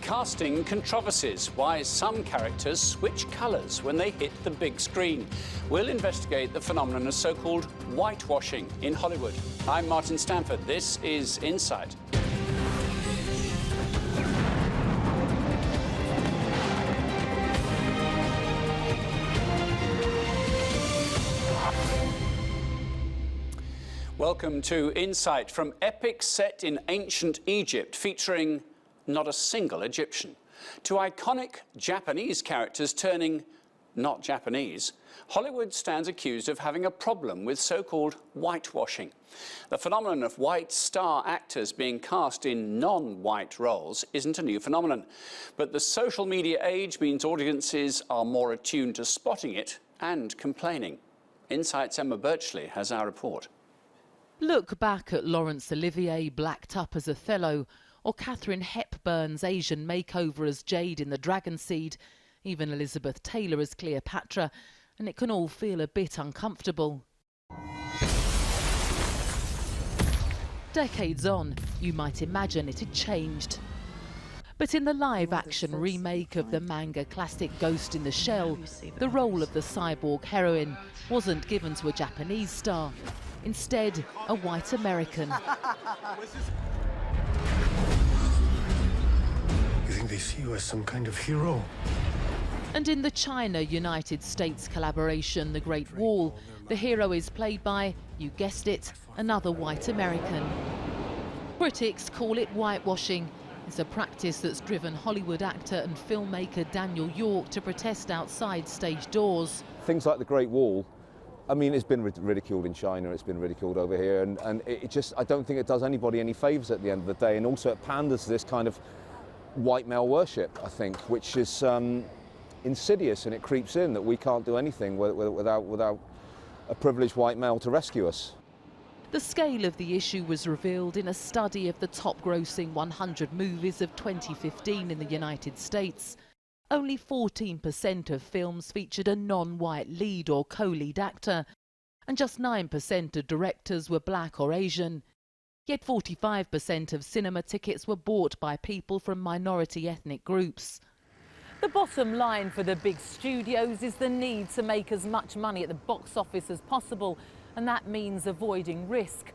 Casting controversies. Why some characters switch colours when they hit the big screen. We'll investigate the phenomenon of so-called whitewashing in Hollywood. I'm Martin Stanford. This is Insight. Welcome to Insight. From epic set in ancient Egypt featuring not a single Egyptian, to iconic Japanese characters turning not Japanese, Hollywood stands accused of having a problem with so-called whitewashing. The phenomenon of white star actors being cast in non-white roles isn't a new phenomenon, but the social media age means audiences are more attuned to spotting it and complaining. Insight's Emma Birchley has our report. Look back at Laurence Olivier blacked up as Othello, or Katharine Hepburn's Asian makeover as Jade in The Dragon Seed, even Elizabeth Taylor as Cleopatra, and it can all feel a bit uncomfortable. Decades on, you might imagine it had changed. But in the live-action remake of the manga classic Ghost in the Shell, the role of the cyborg heroine wasn't given to a Japanese star. Instead, a white American. You think they see you as some kind of hero? And in the China-United States collaboration, The Great Wall, the hero is played by, you guessed it, another white American. Critics call it whitewashing. It's a practice that's driven Hollywood actor and filmmaker Daniel York to protest outside stage doors. Things like The Great Wall, I mean, it's been ridiculed in China, it's been ridiculed over here, and it just, I don't think it does anybody any favours at the end of the day, and also it panders to this kind of white male worship, I think, which is insidious, and it creeps in that we can't do anything without a privileged white male to rescue us. The scale of the issue was revealed in a study of the top-grossing 100 movies of 2015 in the United States. Only 14% of films featured a non-white lead or co-lead actor, and just 9% of directors were black or Asian. Yet 45% of cinema tickets were bought by people from minority ethnic groups. The bottom line for the big studios is the need to make as much money at the box office as possible, and that means avoiding risk.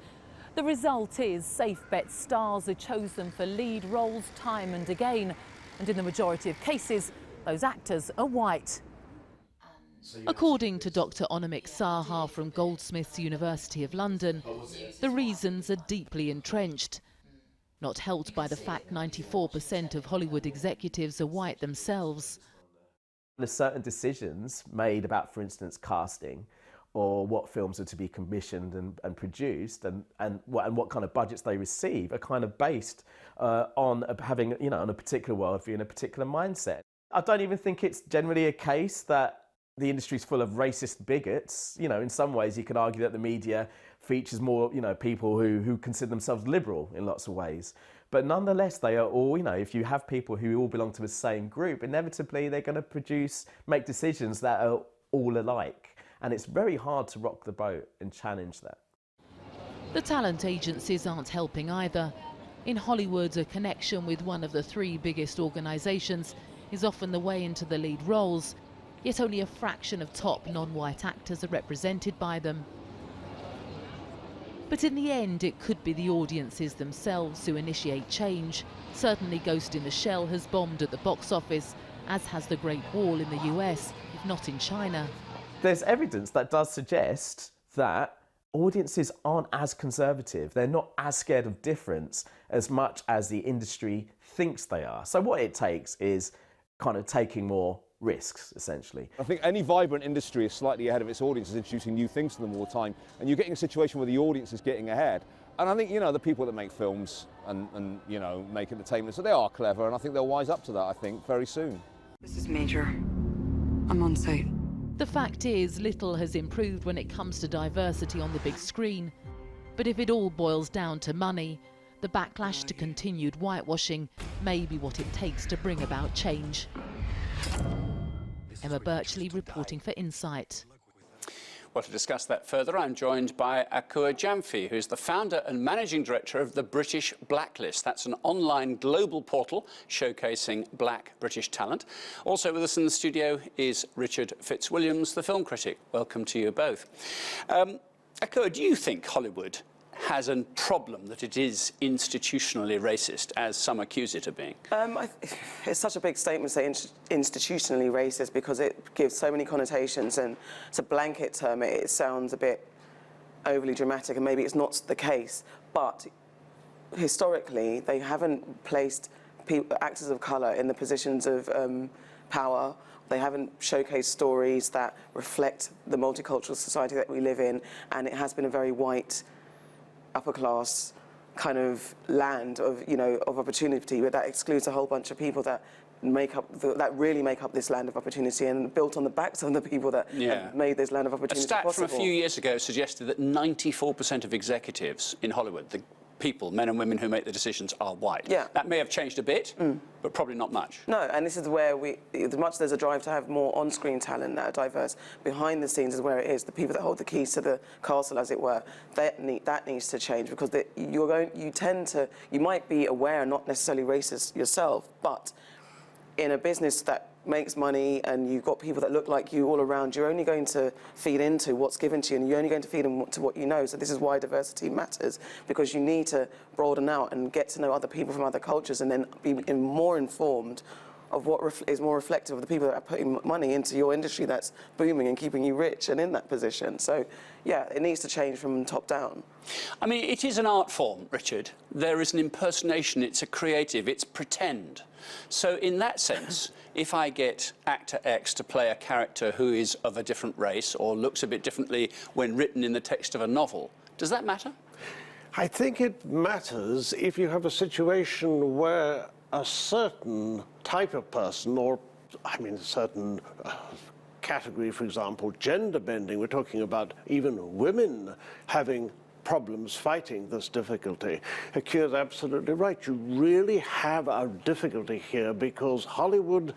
The result is safe bet stars are chosen for lead roles time and again, and in the majority of cases, those actors are white. According to Dr. Onamik Saha from Goldsmiths University of London, the reasons are deeply entrenched, not helped by the fact 94% of Hollywood executives are white themselves. There's certain decisions made about, for instance, casting, or what films are to be commissioned and produced, and what kind of budgets they receive are kind of based on having, on a particular worldview and a particular mindset. I don't even think it's generally a case that the industry's full of racist bigots. In some ways you could argue that the media features more, people who consider themselves liberal in lots of ways. But nonetheless, they are all, if you have people who all belong to the same group, inevitably they're going to make decisions that are all alike. And it's very hard to rock the boat and challenge that. The talent agencies aren't helping either. In Hollywood, a connection with one of the three biggest organisations is often the way into the lead roles, yet only a fraction of top non-white actors are represented by them. But in the end, it could be the audiences themselves who initiate change. Certainly Ghost in the Shell has bombed at the box office, as has The Great Wall in the US, if not in China. There's evidence that does suggest that audiences aren't as conservative. They're not as scared of difference as much as the industry thinks they are. So what it takes is kind of taking more risks, essentially. I think any vibrant industry is slightly ahead of its audience, introducing new things to them all the time, and you're getting a situation where the audience is getting ahead. And I think, the people that make films and make entertainment, so they are clever, and I think they'll wise up to that, I think, very soon. This is Major. I'm on site. The fact is, little has improved when it comes to diversity on the big screen. But if it all boils down to money, the backlash to continued whitewashing may be what it takes to bring about change. Emma Birchley reporting for Insight. Well, to discuss that further, I'm joined by Akua Jamfi, who's the founder and managing director of the British Blacklist. That's an online global portal showcasing black British talent. Also with us in the studio is Richard Fitzwilliams, the film critic. Welcome to you both. Akua, do you think Hollywood has a problem that it is institutionally racist, as some accuse it of being? It's such a big statement to say institutionally racist because it gives so many connotations, and it's a blanket term. It sounds a bit overly dramatic, and maybe it's not the case. But historically, they haven't placed actors of colour in the positions of power. They haven't showcased stories that reflect the multicultural society that we live in, and it has been a very white, upper class kind of land of, you know, of opportunity, but that excludes a whole bunch of people that really make up this land of opportunity, and built on the backs of the people that have made this land of opportunity possible. A stat from a few years ago suggested that 94% of executives in Hollywood, the people, men and women who make the decisions, are white. Yeah. That may have changed a bit, but probably not much. No, and this is where as much as there's a drive to have more on-screen talent that are diverse, behind the scenes is where it is. The people that hold the keys to the castle, as it were, that needs to change, because you might be aware, not necessarily racist yourself, but in a business that makes money and you've got people that look like you all around, you're only going to feed into what's given to you, and you're only going to feed into what you know. So this is why diversity matters, because you need to broaden out and get to know other people from other cultures, and then be more informed of what is more reflective of the people that are putting money into your industry that's booming and keeping you rich and in that position. So, yeah, it needs to change from top down. I mean, it is an art form, Richard. There is an impersonation, it's a creative, it's pretend. So in that sense, if I get actor X to play a character who is of a different race or looks a bit differently when written in the text of a novel, does that matter? I think it matters if you have a situation where a certain type of person, or, I mean, a certain category, for example, gender bending, we're talking about even women having problems fighting this difficulty. Akira's absolutely right. You really have a difficulty here because Hollywood,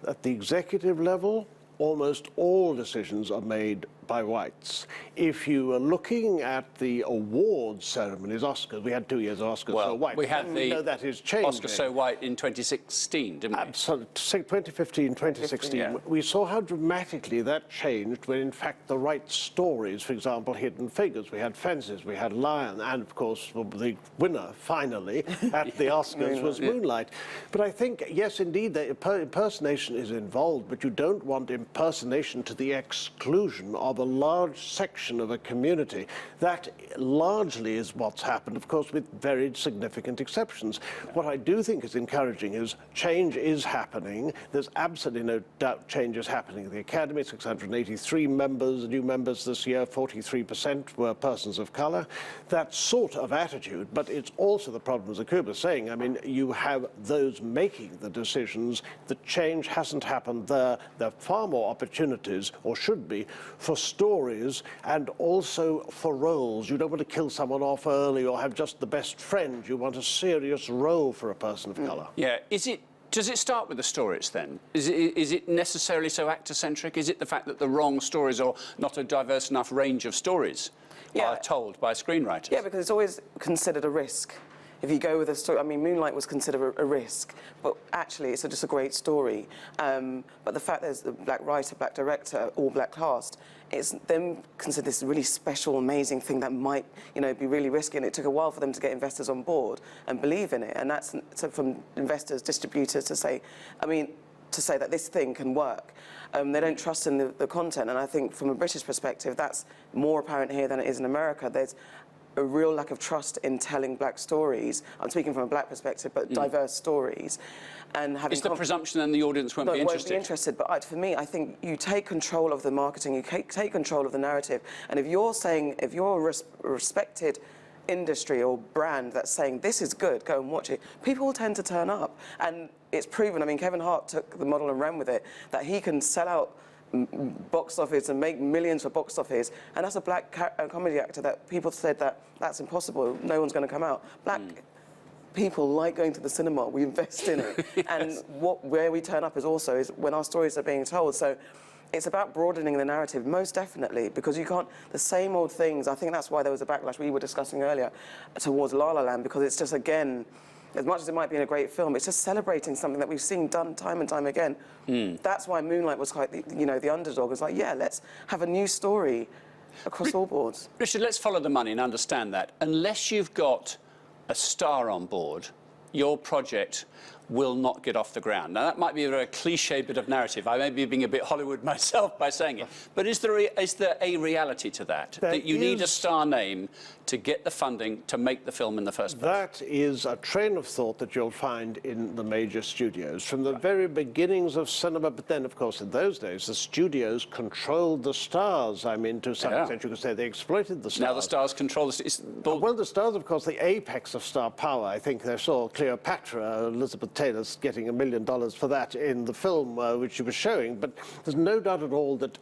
at the executive level, almost all decisions are made by whites. If you are looking at the awards ceremonies, Oscars, we had 2 years of Oscars so white. We had the that is changing. Oscar So White in 2016, didn't we? Absolutely. 2015, 2016. Yeah. We saw how dramatically that changed when, in fact, the right stories, for example, Hidden Figures, we had Fences, we had Lion, and, of course, the winner, finally, at the Oscars was Moonlight. But I think, yes, indeed, the impersonation is involved, but you don't want impersonation to the exclusion of a large section of a community. That largely is what's happened, of course, with very significant exceptions. What I do think is encouraging is change is happening. There's absolutely no doubt change is happening. The Academy, 683 members, new members this year, 43% were persons of colour. That sort of attitude, but it's also the problem, as Akua was saying. I mean, you have those making the decisions. The change hasn't happened there. There are far more opportunities, or should be, for stories and also for roles. You don't want to kill someone off early or have just the best friend. You want a serious role for a person of colour. Yeah. Does it start with the stories then? Is it necessarily so actor-centric? Is it the fact that the wrong stories or not a diverse enough range of stories are told by screenwriters? Yeah, because it's always considered a risk. If you go with a story, I mean, Moonlight was considered a risk, but actually it's just a great story. But the fact there's the black writer, black director, all black cast, it's then considered this really special, amazing thing that might, you know, be really risky. And it took a while for them to get investors on board and believe in it. And that's so from investors, distributors to say that this thing can work. They don't trust in the content. And I think from a British perspective, that's more apparent here than it is in America. There's a real lack of trust in telling black stories. I'm speaking from a black perspective, but diverse stories. And having is the presumption then the audience won't be interested? Won't be interested, but for me, I think you take control of the marketing, you take control of the narrative, and if you're a respected industry or brand that's saying this is good, go and watch it, people will tend to turn up. And it's proven, I mean, Kevin Hart took the model and ran with it, that he can sell out box office and make millions for box office, and that's a black comedy actor that people said that's impossible, no one's going to come out. Black people like going to the cinema, we invest in it. Yes. And where we turn up is when our stories are being told. So it's about broadening the narrative, most definitely, because you can't, the same old things, I think that's why there was a backlash we were discussing earlier towards La La Land, because it's just, again, as much as it might be in a great film, it's just celebrating something that we've seen done time and time again. That's why Moonlight was quite, the underdog. It's like, yeah, let's have a new story across all boards. Richard, let's follow the money and understand that. Unless you've got a star on board, your project will not get off the ground. Now, that might be a very cliche bit of narrative. I may be being a bit Hollywood myself by saying it. But is there a reality to that? That you need a star name to get the funding to make the film in the first place? That is a train of thought that you'll find in the major studios. From the very beginnings of cinema, but then, of course, in those days, the studios controlled the stars. I mean, to some extent, you could say they exploited the stars. Now the stars control the... Well, the stars, of course, the apex of star power. I think they saw Cleopatra, Elizabeth Taylor's getting $1 million for that in the film which she was showing. But there's no doubt at all that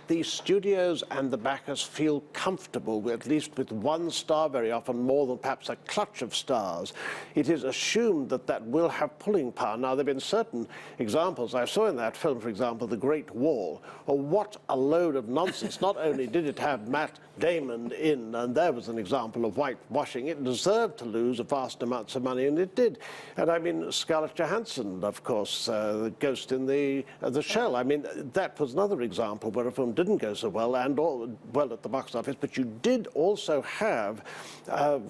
the studios and the backers feel comfortable with, at least with one star very often, more than perhaps a clutch of stars. It is assumed that that will have pulling power. Now, there have been certain examples. I saw in that film, for example, The Great Wall. Oh, what a load of nonsense. Not only did it have Matt Damon in, and there was an example of whitewashing, it deserved to lose vast amounts of money, and it did. And I mean, Scarlett Johansson, of course, the ghost in the shell. I mean, that was another example where a film didn't go so well and well at the box office, but you did also have a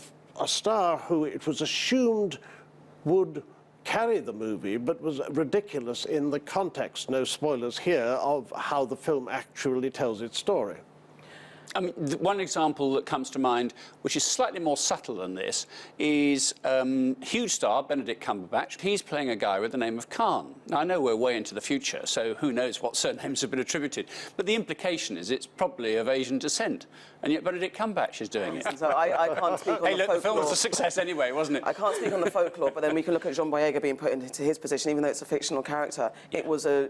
star who it was assumed would carry the movie, but was ridiculous in the context, no spoilers here, of how the film actually tells its story. I mean, one example that comes to mind, which is slightly more subtle than this, is huge star, Benedict Cumberbatch. He's playing a guy with the name of Khan. Now, I know we're way into the future, so who knows what surnames have been attributed. But the implication is it's probably of Asian descent, and yet Benedict Cumberbatch is doing it. So I can't speak on the folklore. The film was a success anyway, wasn't it? I can't speak on the folklore, but then we can look at John Boyega being put into his position, even though it's a fictional character. It was a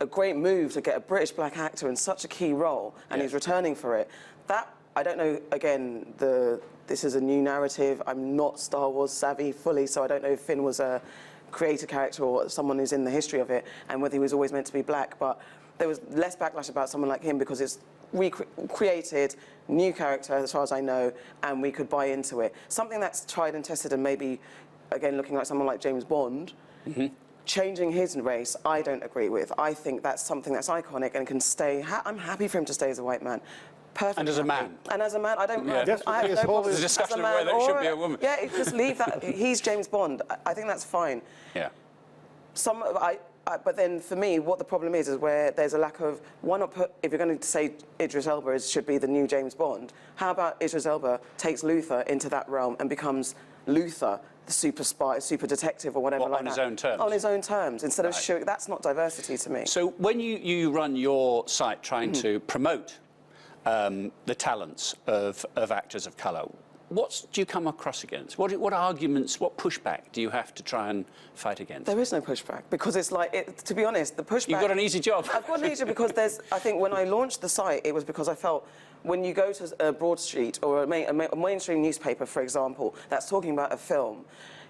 great move to get a British black actor in such a key role, and he's returning for it. That, I don't know, again, this is a new narrative. I'm not Star Wars savvy fully, so I don't know if Finn was a creator character or someone who's in the history of it, and whether he was always meant to be black, but there was less backlash about someone like him because it's recreated, new character, as far as I know, and we could buy into it. Something that's tried and tested and maybe, again, looking like someone like James Bond, changing his race, I don't agree with. I think that's something that's iconic and can stay. I'm happy for him to stay as a white man. Perfect. And as a man. And as a man, I don't. Yeah. I have no problem. There's a discussion of whether it should be a woman. Yeah, just leave that. He's James Bond. I think that's fine. Yeah. But then for me, what the problem is where there's a lack of, why not put, if you're going to say Idris Elba should be the new James Bond, how about Idris Elba takes Luther into that realm and becomes Luther, the super spy, super detective or whatever like that. On his own terms? On his own terms, instead of showing, that's not diversity to me. So when you run your site trying to promote the talents of actors of colour, what do you come across against? What arguments, what pushback do you have to try and fight against? There is no pushback, because it's like, to be honest, the pushback... You've got an easy job. I've got an easy job because I think when I launched the site, it was because I felt when you go to Broad Street or a mainstream newspaper, for example, that's talking about a film,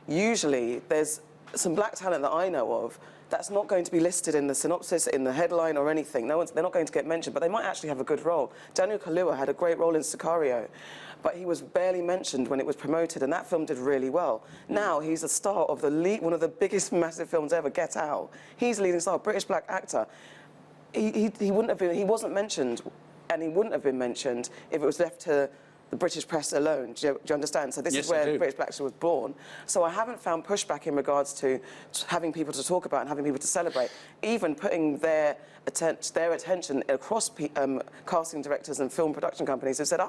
usually there's some black talent that I know of that's not going to be listed in the synopsis, in the headline or anything. They're not going to get mentioned, but they might actually have a good role. Daniel Kaluuya had a great role in Sicario, but he was barely mentioned when it was promoted, and that film did really well. Now he's a star of one of the biggest massive films ever, Get Out. He's a leading star, British black actor. He wouldn't have been, he wasn't mentioned, and he wouldn't have been mentioned if it was left to the British press alone. Do you understand? So this is where British Black was born. So I haven't found pushback in regards to having people to talk about and having people to celebrate, even putting their attention across casting directors and film production companies who said,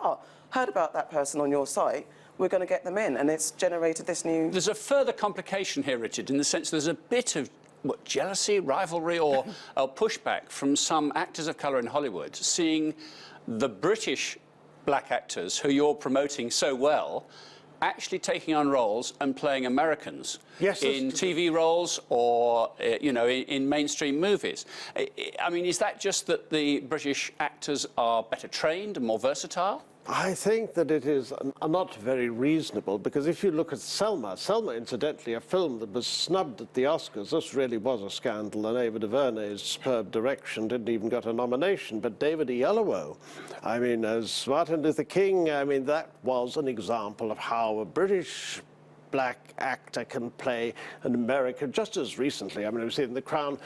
heard about that person on your site, we're going to get them in. And it's generated this new... There's a further complication here, Richard, in the sense there's a bit of jealousy, rivalry or pushback from some actors of colour in Hollywood, seeing the British black actors who you're promoting so well actually taking on roles and playing Americans in TV roles or, in mainstream movies. I mean, is that just that the British actors are better trained and more versatile? I think that it is not very reasonable, because if you look at Selma, incidentally, a film that was snubbed at the Oscars, this really was a scandal, and Ava DuVernay's superb direction didn't even get a nomination, but David Oyelowo, I mean, as Martin Luther King, I mean, that was an example of how a British black actor can play an American, just as recently, I mean, we've seen in The Crown,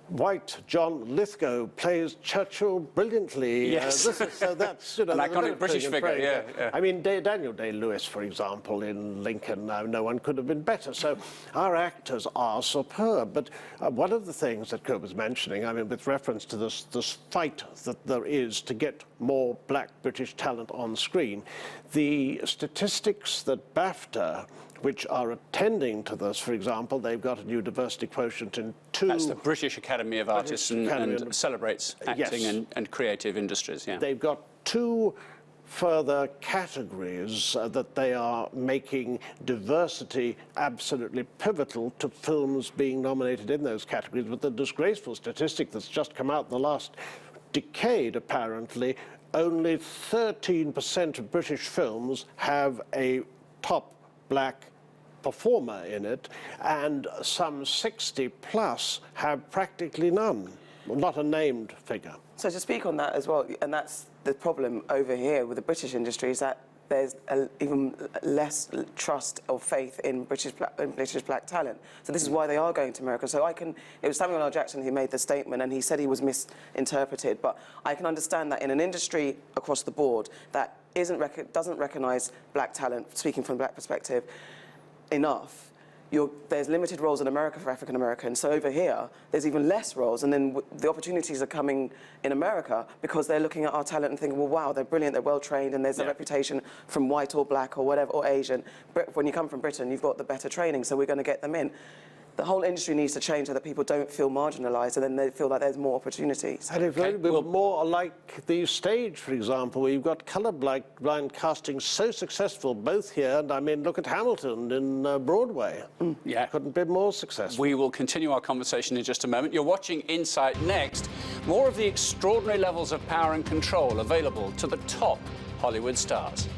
white John Lithgow plays Churchill brilliantly. Yes. So that's, you know, An iconic British figure, yeah. I mean, Daniel Day-Lewis, for example, in Lincoln, no one could have been better. So our actors are superb. But one of the things that Kurt was mentioning, I mean, with reference to this fight that there is to get more black British talent on screen, the statistics that BAFTA, which are attending to this, for example, they've got a new diversity quotient in 2... That's the British Academy of Artists and celebrates acting yes. and creative industries, yeah. They've got 2 further categories that they are making diversity absolutely pivotal to films being nominated in those categories. But the disgraceful statistic that's just come out in the last decade, apparently, only 13% of British films have a top black performer in it, and some 60 plus have practically none, not a named figure. So to speak on that as well, and that's the problem over here with the British industry, is that there's even less trust or faith in British black talent. So this is why they are going to America. So it was Samuel L. Jackson who made the statement, and he said he was misinterpreted, but I can understand that in an industry across the board that doesn't recognise black talent, speaking from a black perspective, enough, there's limited roles in America for African Americans. So over here, there's even less roles, and then the opportunities are coming in America because they're looking at our talent and thinking, well, wow, they're brilliant, they're well-trained, and there's a reputation from white or black or whatever, or Asian. But when you come from Britain, you've got the better training, so we're going to get them in. The whole industry needs to change so that people don't feel marginalised, and then they feel like there's more opportunities. And if we were more like the stage, for example, where you've got colour-blind casting so successful both here, and I mean, look at Hamilton in Broadway. Yeah. Couldn't be more successful. We will continue our conversation in just a moment. You're watching Insight next. More of the extraordinary levels of power and control available to the top Hollywood stars.